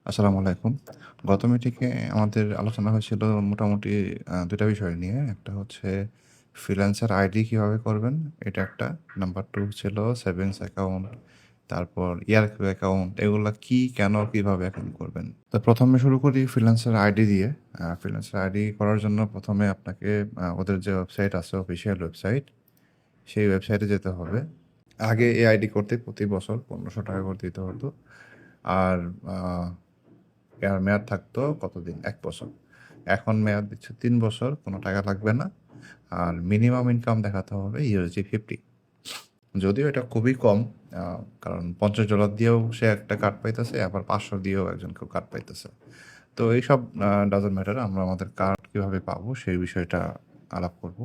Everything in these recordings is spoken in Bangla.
আসসালামু আলাইকুম। গত মিটিংয়ে আমাদের আলোচনা হয়েছিল মোটামুটি ২ টা বিষয় নিয়ে। একটা হচ্ছে ফ্রিল্যান্সার আইডি কিভাবে করবেন, এটা একটা। নাম্বার 2 ছিল সেভিংস অ্যাকাউন্ট, তারপর ইয়ারকি অ্যাকাউন্ট এগুলা কি, কেন, কিভাবে অ্যাকাউন্ট করবেন। তো ১ম এ শুরু করি ফ্রিল্যান্সার আইডি দিয়ে। ফ্রিল্যান্সার আইডি করার জন্য ১ম এ আপনাকে ওদের যে ওয়েবসাইট আছে অফিসিয়াল ওয়েবসাইট, সেই ওয়েবসাইটে যেতে হবে। আগে এই আইডি করতে প্রতি বছর ৳১৫০০ করে দিতে হতো। আর আ এর মেয়াদ থাকতো কতদিন? ১ বছর। এখন মেয়াদ দিচ্ছে ৩ বছর, কোনো টাকা লাগবে না। আর মিনিমাম ইনকাম দেখাতে হবে $50। যদিও এটা খুবই কম, আ কারণ $৫০ দিয়েও সে একটা কার্ড পাইতেছে, আবার ৫০০ দিয়েও একজন কেউ কার্ড পাইতেছে। তো এইসব ডাজন্ট ম্যাটার। আমরা আমাদের কার্ড কিভাবে পাবো সেই বিষয়টা আলাপ করব।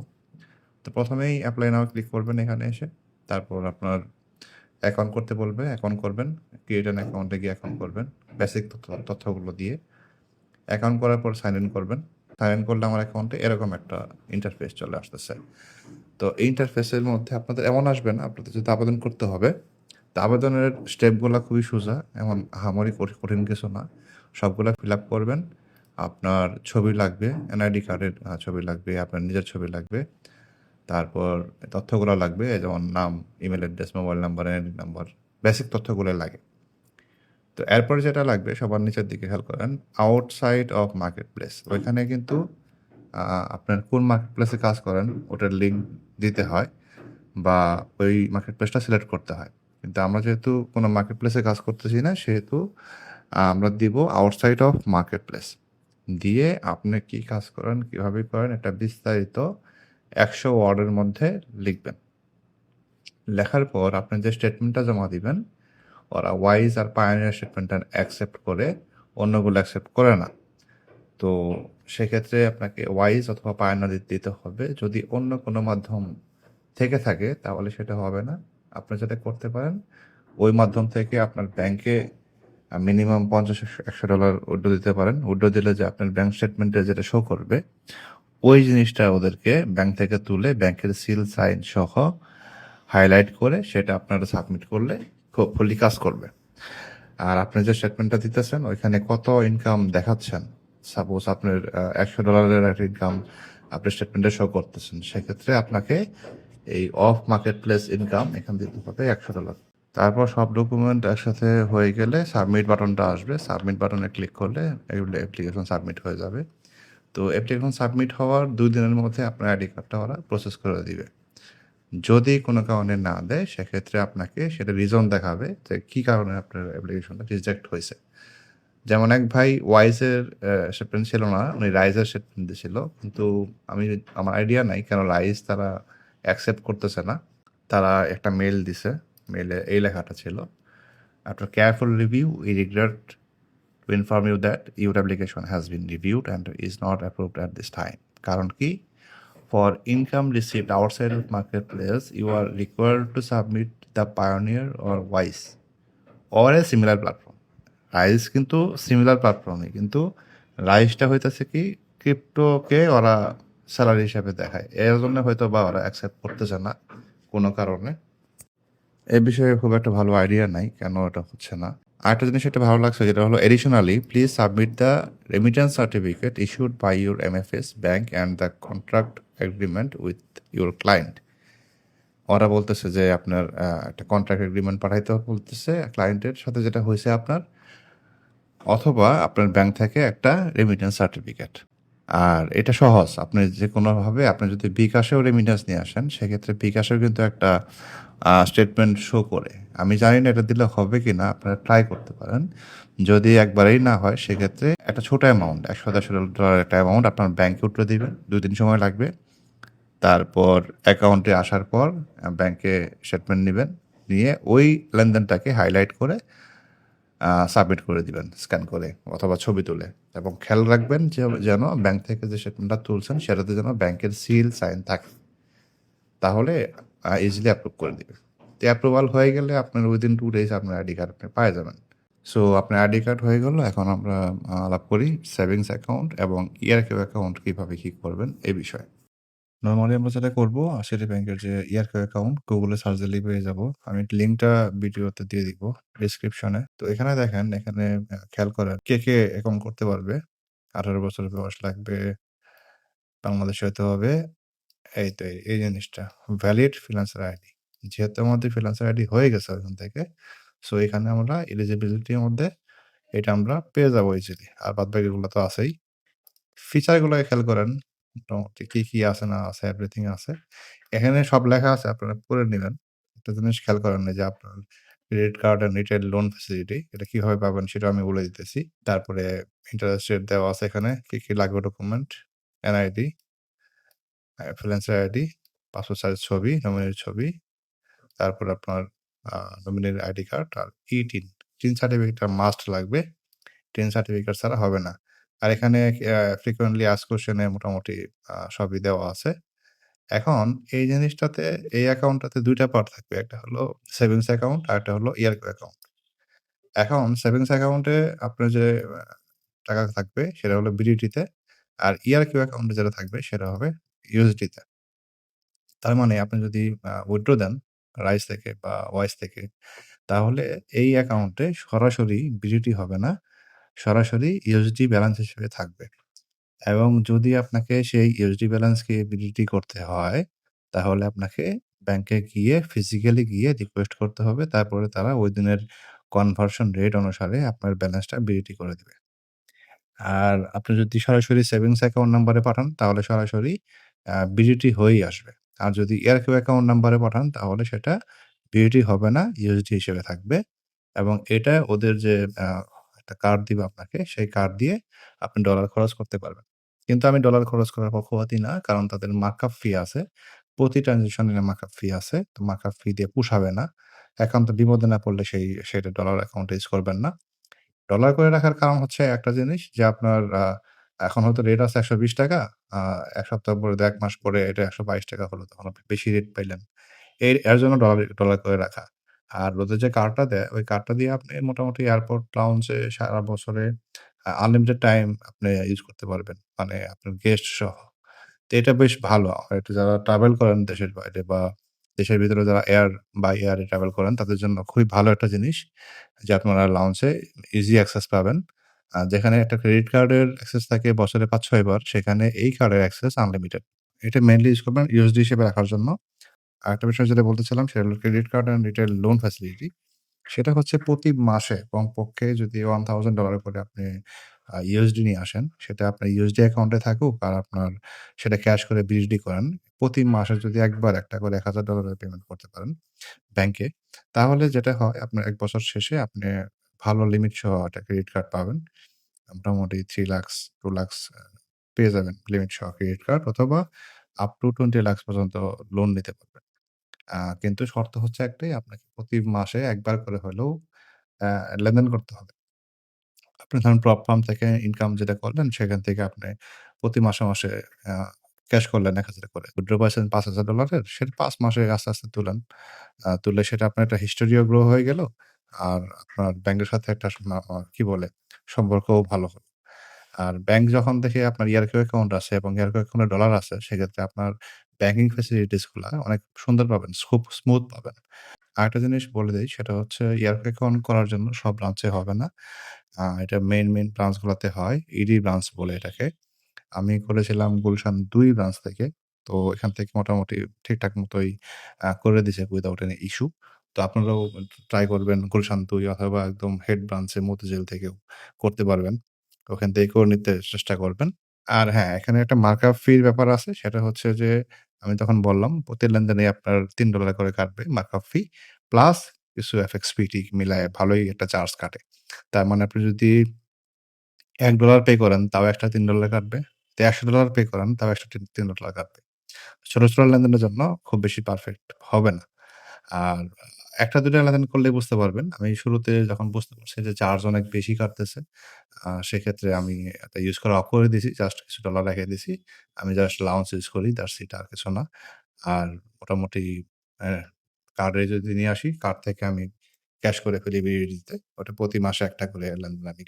তো ১ম এই এপ্লাই নাও ক্লিক করবেন এখানে এসে। তারপর আপনার অ্যাকাউন্ট করতে বলবে, অ্যাকাউন্ট করবেন। ক্রিয়েট অ্যান অ্যাকাউন্টে গিয়ে অ্যাকাউন্ট করবেন। বেসিক তথ্যগুলো দিয়ে। অ্যাকাউন্ট করার পর সাইন ইন করবেন। সাইন ইন করলে আমার অ্যাকাউন্টে এরকম একটা ইন্টারফেস চলে আসতেছে। তো এই ইন্টারফেসের মধ্যে আপনাদের এমন আসবে না, আপনাদের যদি আবেদন করতে হবে। তো আবেদনের স্টেপগুলা খুবই সোজা। এমন আহামরি কঠিন কিছু না। সবগুলা ফিল আপ করবেন। আপনার ছবি লাগবে, এনআইডি কার্ডের ছবি লাগবে, আপনার নিজের ছবি লাগবে। তারপর তথ্যগুলো লাগবে যেমন নাম, email address, mobile number, NID number, basic তথ্যগুলো লাগে। তো এরপরে যেটা লাগবে সবার নিচের দিকে খেয়াল করেন, আউটসাইড অফ মার্কেট প্লেস। ওইখানে কিন্তু আপনার কোন মার্কেট প্লেসে কাজ করেন ওটার লিঙ্ক দিতে হয় বা ওই মার্কেট প্লেসটা সিলেক্ট করতে হয়। কিন্তু আমরা যেহেতু কোনো মার্কেট প্লেসে কাজ করতেছি না, সেহেতু আমরা দিব আউটসাইড অফ মার্কেট প্লেস। দিয়ে আপনি কি কাজ করেন, কিভাবে করেন এটা বিস্তারিত ১০০ ওয়ার্ডের মধ্যে লিখবেন। লেখার পর আপনি যে স্টেটমেন্টটা জমা দিবেন, ওরা ওয়াইজ আর পায়োনিয়ার স্টেটমেন্টটা অ্যাকসেপ্ট করে, অন্যগুলো অ্যাকসেপ্ট করে না। তো সেক্ষেত্রে আপনাকে ওয়াইজ অথবা পায়োনিয়ার দিতে হবে। যদি অন্য কোনো মাধ্যম থেকে থাকে তাহলে সেটা হবে না। আপনি যেটা করতে পারেন, ওই মাধ্যম থেকে আপনার ব্যাংকে মিনিমাম $৫০-১০০ উইথড্র দিতে পারেন। উইথড্র দিলে যে আপনার ব্যাংক স্টেটমেন্টে যেটা শো করবে, ওই জিনিসটা ওদেরকে ব্যাংক থেকে তুলে ব্যাংকের সিল সাইন সহ হাইলাইট করে সেটা আপনারা সাবমিট করলে হোপফুলি কাজ করবে। আর আপনি যে স্টেটমেন্টটা দিতেছেন ওইখানে কত ইনকাম দেখাচ্ছেন, সাপোজ আপনার $১০০ একটা ইনকাম আপনি স্টেটমেন্টে শো করতেছেন, সেক্ষেত্রে আপনাকে এই অফ মার্কেট প্লেস ইনকাম এখান দিতে হবে $১০০। তারপর সব ডকুমেন্ট একসাথে হয়ে গেলে সাবমিট বাটনটা আসবে। সাবমিট বাটনে ক্লিক করলে এগুলো অ্যাপ্লিকেশন সাবমিট হয়ে যাবে। তো অ্যাপ্লিকেশন সাবমিট হওয়ার ২ দিনের মধ্যে আপনার আইডি কার্ডটা ওরা প্রসেস করে দিবে। যদি কোনো কারণে না দেয় সেক্ষেত্রে আপনাকে সেটা রিজন দেখাবে যে কী কারণে আপনার অ্যাপ্লিকেশনটা রিজেক্ট হয়েছে। যেমন এক ভাই ওয়াইজের শিপমেন্ট ছিল না, উনি রাইজের শিপমেন্ট দিছিল। কিন্তু আমার আইডিয়া নাই কেন রাইজ তারা অ্যাকসেপ্ট করতেছে না। তারা একটা মেইল দিছে। মেইলে এই লেখাটা ছিল, "After careful review, we regret to inform you that your application has been reviewed and is not approved at this time." কারণ কি? For income received outside of marketplace, you are required to submit the Pioneer or Wise or a similar platform. Rise কিন্তু সিমিলার প্ল্যাটফর্মই, কিন্তু রাইজটা হইতেছে কি ক্রিপ্টোকে ওরা স্যালারি হিসাবে দেখায়, এর জন্য হয়তো বা ওরা অ্যাকসেপ্ট করতেছে না কোনো কারণে। এই বিষয়ে খুব একটা ভালো আইডিয়া নাই কেন এটা হচ্ছে না। আরেকটা জিনিস এটা ভালো লাগছে, যেটা হলো additionally please submit the remittance certificate issued by your MFS bank and the contract agreement with your client. ওরা বলতেছে যে আপনার একটা কন্ট্রাক্ট এগ্রিমেন্ট পাঠাইতে বলতেছে ক্লায়েন্টের সাথে, যেটা হয়েছে আপনার, অথবা আপনার ব্যাংক থেকে একটা রেমিটেন্স সার্টিফিকেট। আর এটা সহজ, আপনি যে কোনোভাবে আপনি যদি বিকাশেও রেমিটেন্স নিয়ে আসেন, সেক্ষেত্রে বিকাশেও কিন্তু একটা স্টেটমেন্ট শো করে। আমি জানি না এটা দিলে হবে কি না, আপনারা ট্রাই করতে পারেন। যদি একবারেই না হয় সেক্ষেত্রে একটা ছোট অ্যামাউন্ট $১০০-১৫০ একটা অ্যামাউন্ট আপনার ব্যাংকে উঠলে দিবেন, ২ দিন সময় লাগবে। তারপর অ্যাকাউন্টে আসার পর ব্যাংকে স্টেটমেন্ট নিবেন, নিয়ে ওই লেনদেনটাকে হাইলাইট করে সাবমিট করে দিবেন স্ক্যান করে অথবা ছবি তুলে। এবং খেয়াল রাখবেন যে যেন ব্যাংক থেকে যে স্টেটমেন্টটা তুলছেন সেটাতে যেন ব্যাংকের সিল সাইন থাকে, তাহলে ইজিলি অ্যাপ্রুভ করে দিবে। তো অ্যাপ্রুভাল হয়ে গেলে আপনার উইদিন 2 ডেজ আপনার আইডি কার্ড আপনি পেয়ে যাবেন। সো আপনার আইডি কার্ড হয়ে গেল। এখন আমরা আলাপ করি সেভিংস অ্যাকাউন্ট এবং ইয়ারকি অ্যাকাউন্ট কীভাবে কী করবেন এ বিষয়ে। নরমালি আমরা যেটা করব সিটি ব্যাংকের যে ইয়ারকো অ্যাকাউন্ট গুগলে সার্চ দিলেই পেয়ে যাবো। আমি লিঙ্কটা ভিডিওতে দিয়ে দিব ডেসক্রিপশনে। তো এখানে দেখেন, এখানে খেয়াল করেন কে অ্যাকাউন্ট করতে পারবে। ১৮ বছর বয়স লাগবে, বাংলাদেশে হইতে হবে। এই তো এই জিনিসটা। Valid freelancer ID. যেহেতু আমাদের ফ্রিল্যান্সার আইডি হয়ে গেছে ওখান থেকে, সো এখানে আমরা এলিজিবিলিটির মধ্যে এটা আমরা পেয়ে যাবো ইজিলি। আর বাদবাকিগুলো তো আছেই। ফিচার গুলো খেয়াল করেন। মোটামুটি কি আছে না আছে এভরিথিং আছে। এখানে সব লেখা আছে, আপনারা পড়ে নিবেন। একটা জিনিস খেয়াল করেন এই যে আপনার credit card and retail loan facility এটা কিভাবে পাবেন সেটাও আমি বলে দিতেছি। তারপরে ইন্টারেস্ট রেট দেওয়া আছে এখানে। কি লাগবে document, NID, freelancer ID, passport size ছবি, নমিনির ছবি, তারপর আপনার নমিনির আইডি কার্ড আর ই-টিন। টিন সার্টিফিকেটটা মাস্ট লাগবে। টিন সার্টিফিকেট ছাড়া হবে না। আর এখানে ফ্রিকোয়েন্টলি আস্কড কোয়েশ্চেন এ মোটামুটি সবই দেওয়া আছে। এখন এই জিনিসটাতে এই অ্যাকাউন্টটাতে ২ টা পার্ট থাকবে। একটা হলো সেভিংস অ্যাকাউন্ট, আরেকটা হলো ইয়ারকো অ্যাকাউন্ট। এখন সেভিংস অ্যাকাউন্টে আপনার যে টাকা থাকবে সেটা হলো বিডিটি তে। আর ইয়ারকো অ্যাকাউন্টে যেটা থাকবে সেটা হবে ইউএসডি তে। তার মানে আপনি যদি উইথড্র দেন রাইজ থেকে বা ওয়াইজ থেকে, তাহলে এই অ্যাকাউন্টে সরাসরি বিডিটি হবে না। সরাসরি ইউএসডি ব্যালেন্স হিসেবে থাকবে। এবং যদি আপনাকে সেই ইউএসডি ব্যালেন্সকে বিডিটি করতে হয়, তাহলে আপনাকে ব্যাংকে গিয়ে ফিজিক্যালি গিয়ে রিকোয়েস্ট করতে হবে। তারপরে তারা ওই দিনের কনভার্সন রেট অনুসারে আপনার ব্যালেন্সটা বিডিটি করে দিবে। আর আপনি যদি সরাসরি সেভিংস অ্যাকাউন্ট নাম্বারে পাঠান, তাহলে সরাসরি বিডিটি হয়েই আসবে। আর যদি এয়ারকো অ্যাকাউন্ট নাম্বারে পাঠান, তাহলে সেটা বিডিটি হবে না, ইউএসডি হিসেবে থাকবে। এবং এটা ওদের যে আ একটা কার্ড দিবে আপনাকে, সেই কার্ড দিয়ে আপনি ডলার খরচ করতে পারবেন। কিন্তু আমি ডলার খরচ করার পক্ষপাতী না। কারণ তাদের মার্কআপ ফি আছে। প্রতি ট্রান্সেকশনের মার্কআপ ফি আছে। তো মার্কআপ ফি দিয়ে পুষাবে না। একান্ত বিপদে না পড়লে সেটা ডলার অ্যাকাউন্টে ইউজ করবেন না। ডলার করে রাখার কারণ হচ্ছে একটা জিনিস যে আপনার এখন হয়তো রেট আছে ৳১২০, আ ১ সপ্তাহ পরে ১ মাস পরে এটা ৳১২২ হলো, তখন আপনি বেশি রেট পাইলেন। এর জন্য ডলার করে রাখা। আর ওদের যে কার্ডটা দেয়, ওই কার্ডটা দিয়ে আপনি মোটামুটি এয়ারপোর্ট লাউঞ্জে সারা বছরে আনলিমিটেড টাইম আপনি ইউজ করতে পারবেন। মানে আপনার গেস্ট সহ। তো এটা বেশ ভালো। এটা যারা ট্রাভেল করেন দেশের বাইরে বা দেশের ভিতরে যারা বাই এয়ার এ ট্রাভেল করেন তাদের জন্য খুবই ভালো একটা জিনিস যে আপনারা লাউঞ্জে ইজি অ্যাক্সেস পাবেন। যেখানে একটা ক্রেডিট কার্ডের অ্যাক্সেস থাকে বছরে ৫-৬ বার, সেখানে এই কার্ডের অ্যাক্সেস আনলিমিটেড। এটা মেইনলি ইউজ করবেন ইউএসডি হিসেবে রাখার জন্য। আরেকটা বিষয় যেটা বলতেছিলাম সেটা হলো credit card and retail loan facility. সেটা হচ্ছে প্রতি মাসে কমপক্ষে যদি $1000 করে আপনি ইউএসডি নিয়ে আসেন, সেটা আপনার ইউএসডি অ্যাকাউন্টে থাকুক আর আপনার সেটা ক্যাশ করে বিএসডি করেন। প্রতি মাসে যদি একবার একটা করে $1000 এর পেমেন্ট করতে পারেন ব্যাংকে, তাহলে যেটা হয় আপনার ১ বছর শেষে আপনি ভালো লিমিট সহ একটা ক্রেডিট কার্ড পাবেন। মোটামুটি ৩ লাখ, 2 লাখ পেয়ে যাবেন লিমিট সহ ক্রেডিট কার্ড, অথবা আপ টু 20 লাখ পর্যন্ত লোন নিতে পারবেন। কিন্তু শর্ত হচ্ছে একটাই, আপনাকে প্রতি মাসে একবার করে হলেও অ্যা লেনদেন করতে হবে। আপনি ধরেন প্রপ ফার্ম থেকে ইনকাম যেটা করলেন, সেখান থেকে আপনি প্রতি মাসে আ ক্যাশ করলেন ৳১,০০০ করে। উইথড্র পাইছেন $৫,০০০ এর, সেটা ৫ মাসে আস্তে তুলেন। তুললে সেটা আপনার একটা হিস্টোরিও গ্রো হয়ে গেল। আর আপনার ব্যাংকের সাথে একটা কি বলে? সম্পর্কও ভালো হলো। আর ব্যাংক যখন দেখে আপনার ইয়ারকো অ্যাকাউন্ট আছে এবং ইয়ারকো অ্যাকাউন্টে ডলার আছে, সেক্ষেত্রে আপনার ব্যাংকিং ফ্যাসিলিটিস গুলা অনেক সুন্দর পাবেন, খুব স্মুথ পাবেন। আরেকটা জিনিস বলে দেই, সেটা হচ্ছে ইয়ারকো অ্যাকাউন্ট করার জন্য সব ব্রাঞ্চে হবে না। এটা মেইন ব্রাঞ্চ গুলাতে হয়। ইডি ব্রাঞ্চ বলে এটাকে। আমি করেছিলাম গুলশান ২ ব্রাঞ্চ থেকে। তো এখান থেকে মোটামুটি ঠিকঠাক মতোই করে দিছে উইথআউট এনি ইস্যু। তো আপনারাও ট্রাই করবেন গুলশান ২ অথবা একদম হেড ব্রাঞ্চে মতিঝিল থেকেও করতে পারবেন। ওখান থেকে করে নিতে চেষ্টা করবেন। আর হ্যাঁ, এখানে একটা মার্কআপ ফির ব্যাপার আছে। সেটা হচ্ছে যে আমি তখন বললাম প্রতি লেনদেনে আপনার $৩ করে কাটবে মার্কআপ ফি। প্লাস কিছু এফএক্স ফি-টি মিলায়ে ভালোই একটা চার্জ কাটে। তার মানে আপনি যদি $১ পে করেন তাও এক্সট্রা $৩ কাটবে। যদি $১০০ পে করেন তাও এক্সট্রা $৩ কাটবে। ছোট লেনদেনের জন্য খুব বেশি পারফেক্ট হবে না। আর ১ টা ২ টা লেনদেন করলেই বুঝতে পারবেন। আমি শুরুতে যখন বুঝতে পারছি যে চার্জ অনেক বেশি কাটতেছে, সেক্ষেত্রে আমি এটা ইউজ করা অফ করে দিছি। জাস্ট কিছু ডলার রেখে দিছি। আমি জাস্ট লাউন্জ ইউজ করি, দ্যাটস ইট, আর কিছু না। আর মোটামুটি অ্যা কার্ডে যদি নিয়ে আসি, কার্ড থেকে আমি ক্যাশ করে ফেলি বিডিটিতে। ওটা প্রতি মাসে একটা করে লেনদেন আমি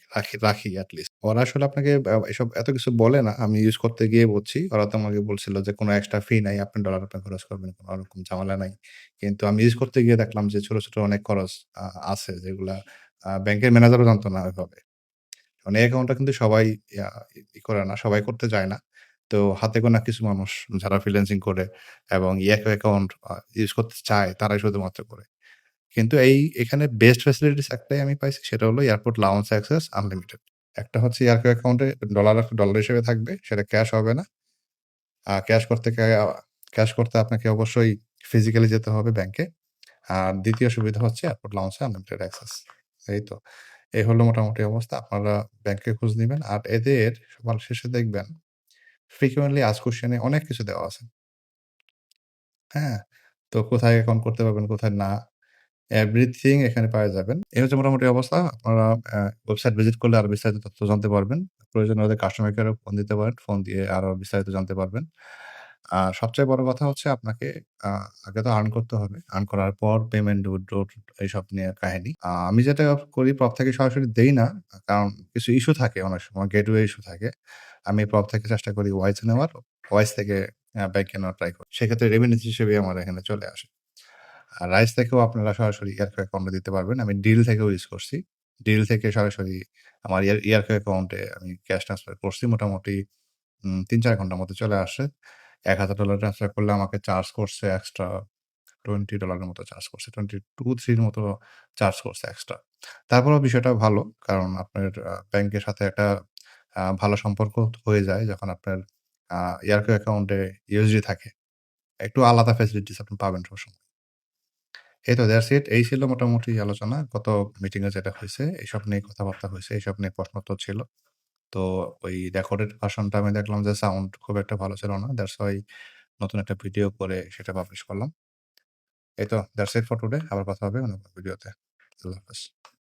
রাখি এট লিস্ট। ওরা আসলে আপনাকে এসব এত কিছু বলে না। আমি ইউজ করতে গিয়ে বুঝছি। ওরা তো আমাকে বলছিল যে, "কোনো এক্সট্রা ফি নাই। আপনি ডলার আপনি খরচ করবেন। কোনো রকম ঝামেলা নাই।" কিন্তু আমি ইউজ করতে গিয়ে দেখলাম যে ছোট, ছোট অনেক খরচ আছে যেগুলা ব্যাংকের ম্যানেজারও জানতো না ওইভাবে। মানে এই অ্যাকাউন্টটা কিন্তু সবাই ইয়া করে না, সবাই করতে চায় না। তো হাতে গোনা কিছু মানুষ যারা ফ্রিল্যান্সিং করে এবং ইয়াকো অ্যাকাউন্ট ইউজ করতে চায় তারাই শুধুমাত্র করে। কিন্তু এখানে বেস্ট ফ্যাসিলিটিস একটাই আমি পাইছি সেটা হলো এয়ারপোর্ট লাউঞ্জ অ্যাক্সেস আনলিমিটেড। একটা হচ্ছে ইয়ারকো অ্যাকাউন্টে ডলার হিসেবে থাকবে, সেটা ক্যাশ হবে না। আ ক্যাশ করতে কে আ ক্যাশ করতে আপনাকে অবশ্যই ফিজিক্যালি যেতে হবে ব্যাংকে। আর ২য় সুবিধা হচ্ছে এয়ারপোর্ট লাউঞ্জে আনলিমিটেড অ্যাক্সেস। এই তো। এই হলো মোটামুটি অবস্থা। আপনারা ব্যাংকে খোঁজ নিবেন। আর এদের সবার শেষে দেখবেন frequently asked question এ অনেক কিছু দেওয়া আছে। হ্যাঁ? তো কোথায় অ্যাকাউন্ট করতে পারবেন, কোথায় না, এভরিথিং এখানে পাওয়া যাবেন। এই হচ্ছে মোটামুটি অবস্থা। আপনারা ওয়েবসাইট ভিজিট করলে আরো বিস্তারিত তথ্য জানতে পারবেন। প্রয়োজনে ওদের কাস্টমার কেয়ারে ফোন দিতে পারেন। ফোন দিয়ে আরো বিস্তারিত জানতে পারবেন। আর সবচেয়ে বড় কথা হচ্ছে আপনাকে আ আগে তো আর্ন করতে হবে। আর্ন করার পর পেমেন্ট উইথড্র এইসব নিয়ে কাহিনী। আমি যেটা করি প্রপ থেকে সরাসরি দেই না। কারণ কিছু ইস্যু থাকে অনেক সময় গেটওয়ে ইস্যু থাকে। আমি প্রপ থেকে চেষ্টা করি ওয়াইজ নেওয়ার। ওয়াইজ থেকে ব্যাংকে নেওয়ার ট্রাই করি। সেক্ষেত্রে রেমিটেন্স হিসেবে আমার এখানে চলে আসে। আর রাইস থেকেও আপনারা সরাসরি ইয়ারকো অ্যাকাউন্টে দিতে পারবেন। আমি ডিল থেকেও ইউজ করছি। ডিল থেকে সরাসরি আমার ইয়ারকো অ্যাকাউন্টে আমি ক্যাশ ট্রান্সফার করছি। মোটামুটি ৩-৪ ঘন্টার মধ্যে চলে আসে। $১,০০০ ট্রান্সফার করলে আমাকে চার্জ করছে এক্সট্রা $20 এর মতো চার্জ করছে। 22-3 এর মতো চার্জ করছে এক্সট্রা। তারপরেও বিষয়টা ভালো। কারণ আপনার ব্যাংকের সাথে একটা ভালো সম্পর্ক হয়ে যায় যখন আপনার আ ইয়ারকো অ্যাকাউন্টে ইউএসডি থাকে। একটু আলাদা ফ্যাসিলিটিস আপনি পাবেন সবসময়। এই তো দ্যাটস ইট। এই ছিল মোটামুটি আলোচনা। গত মিটিং এ যেটা হইছে, এসব নিয়ে কথাবার্তা হইছে, এসব নিয়ে প্রশ্নোত্তর ছিল। তো ওই রেকর্ডেড ভার্শনটা আমি দেখলাম যে সাউন্ড খুব একটা ভালো ছিল না। দ্যাটস হোয়াই নতুন একটা ভিডিও করে সেটা পাবলিশ করলাম। এই তো দ্যাটস ইট ফর টুডে। আবার কথা হবে অন্য কোনো ভিডিওতে। আল্লাহ হাফেজ।